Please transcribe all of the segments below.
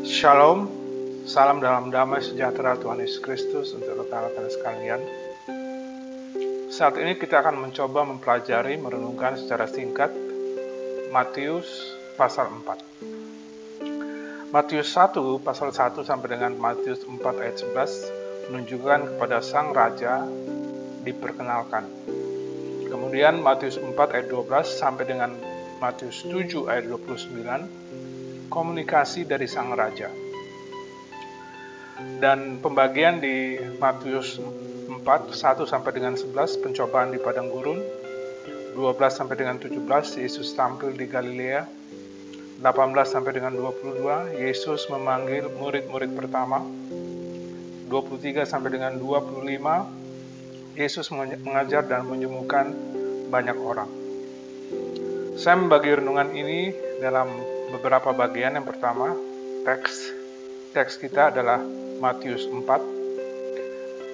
Shalom, salam dalam damai sejahtera Tuhan Yesus Kristus untuk rekan-rekan sekalian. Saat ini kita akan mencoba mempelajari, merenungkan secara singkat Matius pasal 4. Matius 1 pasal 1 sampai dengan Matius 4 ayat 11 menunjukkan kepada sang raja diperkenalkan. Kemudian Matius 4 ayat 12 sampai dengan Matius 7 ayat 29 komunikasi dari sang raja. Dan pembagian di Matius 4, 1 sampai dengan 11, pencobaan di padang gurun. 12 sampai dengan 17, Yesus tampil di Galilea. 18 sampai dengan 22, Yesus memanggil murid-murid pertama. 23 sampai dengan 25, Yesus mengajar dan menyembuhkan banyak orang. Saya membagi renungan ini dalam beberapa bagian. Yang pertama, teks kita adalah Matius 4.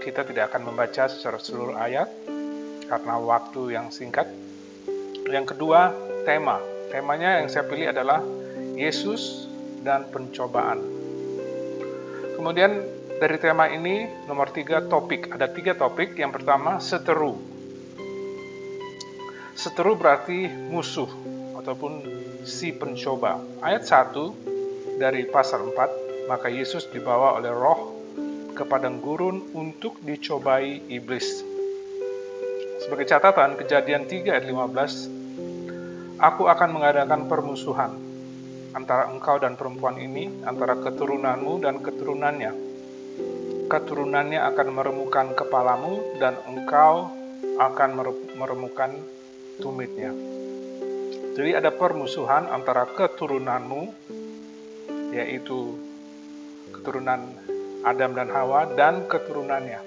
Kita tidak akan membaca secara seluruh ayat karena waktu yang singkat. Yang kedua, temanya yang saya pilih adalah Yesus dan pencobaan. Kemudian dari tema ini nomor 3, topik. Ada 3 topik. Yang pertama, seteru. Seteru berarti musuh ataupun si pencoba. Ayat 1 dari pasal 4, maka Yesus dibawa oleh Roh ke padang gurun untuk dicobai iblis. Sebagai catatan, Kejadian 3 ayat 15, aku akan mengadakan permusuhan antara engkau dan perempuan ini, antara keturunanmu dan keturunannya. Keturunannya akan meremukkan kepalamu dan engkau akan meremukkan tumitnya. Jadi ada permusuhan antara keturunanmu, yaitu keturunan Adam dan Hawa, dan keturunannya,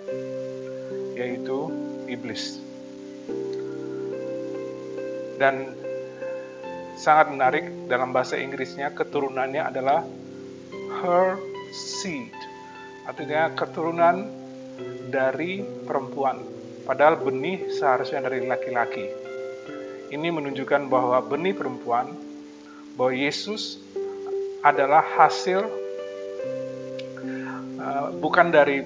yaitu iblis. Dan sangat menarik, dalam bahasa Inggrisnya keturunannya adalah her seed, artinya keturunan dari perempuan, padahal benih seharusnya dari laki-laki. Ini menunjukkan bahwa benih perempuan, bahwa Yesus adalah hasil bukan dari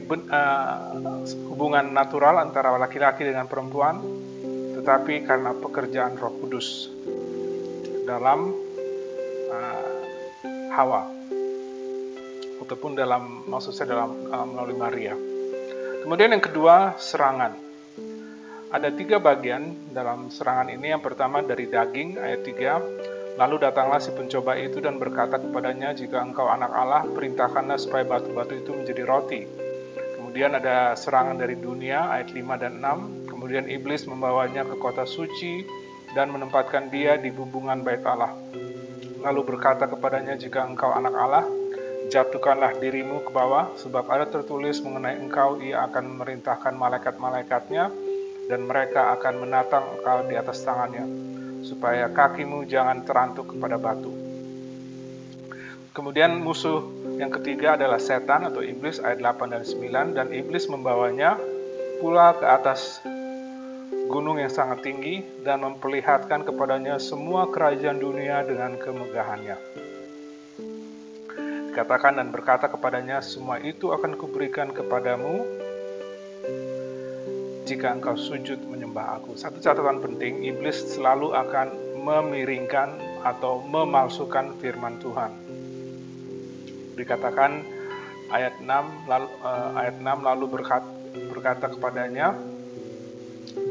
hubungan natural antara laki-laki dengan perempuan, tetapi karena pekerjaan Roh Kudus dalam Hawa, ataupun maksudnya melalui Maria. Kemudian yang kedua, serangan. Ada 3 bagian dalam serangan ini. Yang pertama dari daging, ayat 3. Lalu datanglah si pencoba itu dan berkata kepadanya, jika engkau anak Allah, perintahkanlah supaya batu-batu itu menjadi roti. Kemudian ada serangan dari dunia, ayat 5 dan 6. Kemudian iblis membawanya ke kota suci dan menempatkan dia di bumbungan bait Allah. Lalu berkata kepadanya, jika engkau anak Allah, jatuhkanlah dirimu ke bawah, sebab ada tertulis mengenai engkau, ia akan memerintahkan malaikat-malaikatnya, dan mereka akan menatang engkau di atas tangannya, supaya kakimu jangan terantuk kepada batu. Kemudian musuh yang ketiga adalah setan atau iblis, ayat 8 dan 9, dan iblis membawanya pula ke atas gunung yang sangat tinggi dan memperlihatkan kepadanya semua kerajaan dunia dengan kemegahannya. Dikatakan dan berkata kepadanya, semua itu akan kuberikan kepadamu jika engkau sujud menyembah aku. Satu catatan penting, iblis selalu akan memiringkan atau memalsukan firman Tuhan. Dikatakan ayat 6 lalu berkata kepadanya,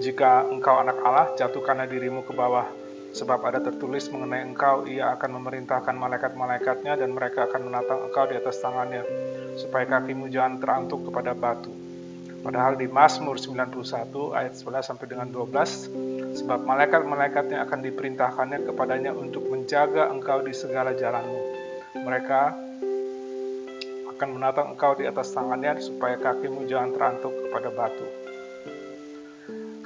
jika engkau anak Allah, jatuhkanlah dirimu ke bawah, sebab ada tertulis mengenai engkau, ia akan memerintahkan malaikat-malaikatnya, dan mereka akan menatang engkau di atas tangannya, supaya kakimu jangan terantuk kepada batu. Padahal di Mazmur 91 ayat 11 sampai dengan 12, sebab malaikat-malaikatnya akan diperintahkannya kepadanya untuk menjaga engkau di segala jalanmu. Mereka akan menatang engkau di atas tangannya, supaya kakimu jangan terantuk kepada batu.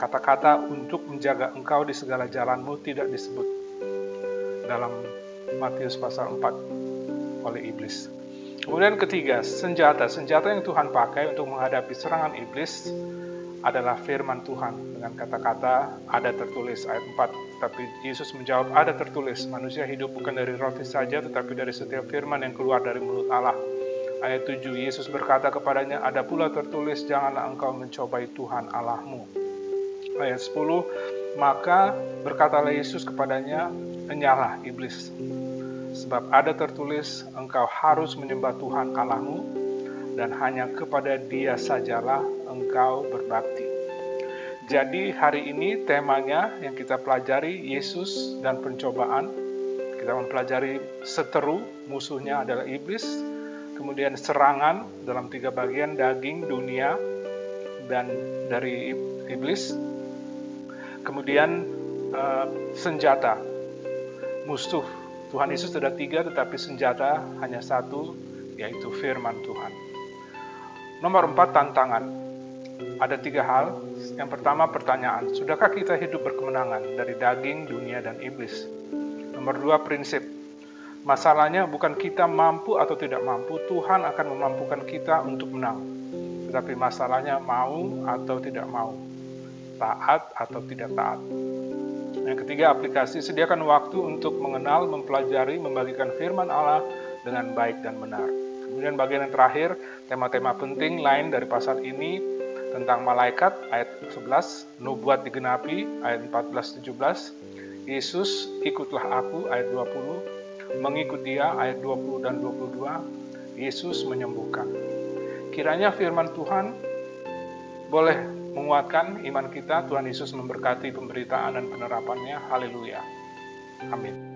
Kata-kata untuk menjaga engkau di segala jalanmu tidak disebut dalam Matius pasal 4 oleh iblis. Kemudian ketiga, senjata yang Tuhan pakai untuk menghadapi serangan iblis adalah firman Tuhan dengan kata-kata ada tertulis ayat 4. Tapi Yesus menjawab, ada tertulis, manusia hidup bukan dari roti saja tetapi dari setiap firman yang keluar dari mulut Allah. Ayat 7, Yesus berkata kepadanya, ada pula tertulis, janganlah engkau mencobai Tuhan Allahmu. Ayat 10, maka berkatalah Yesus kepadanya, enyahlah iblis, sebab ada tertulis, engkau harus menyembah Tuhan Allahmu dan hanya kepada Dia sajalah engkau berbakti. Jadi hari ini temanya yang kita pelajari Yesus dan pencobaan. Kita mempelajari seteru, musuhnya adalah iblis. Kemudian serangan dalam 3 bagian, daging, dunia, dan dari iblis. Kemudian senjata, musuh. Tuhan Yesus ada 3 tetapi senjata hanya 1, yaitu firman Tuhan. Nomor 4, tantangan. Ada 3 hal. Yang pertama, pertanyaan. Sudahkah kita hidup berkemenangan dari daging, dunia, dan iblis? Nomor 2, prinsip. Masalahnya bukan kita mampu atau tidak mampu, Tuhan akan memampukan kita untuk menang. Tetapi masalahnya mau atau tidak mau, taat atau tidak taat. Yang ketiga, aplikasi. Sediakan waktu untuk mengenal, mempelajari, membagikan firman Allah dengan baik dan benar. Kemudian bagian yang terakhir, tema-tema penting lain dari pasal ini tentang malaikat, ayat 11, nubuat digenapi, ayat 14-17, Yesus, ikutlah aku, ayat 20, mengikut Dia, ayat 20 dan 22, Yesus menyembuhkan. Kiranya firman Tuhan boleh menguatkan iman kita. Tuhan Yesus memberkati pemberitaan dan penerapannya. Haleluya. Amin.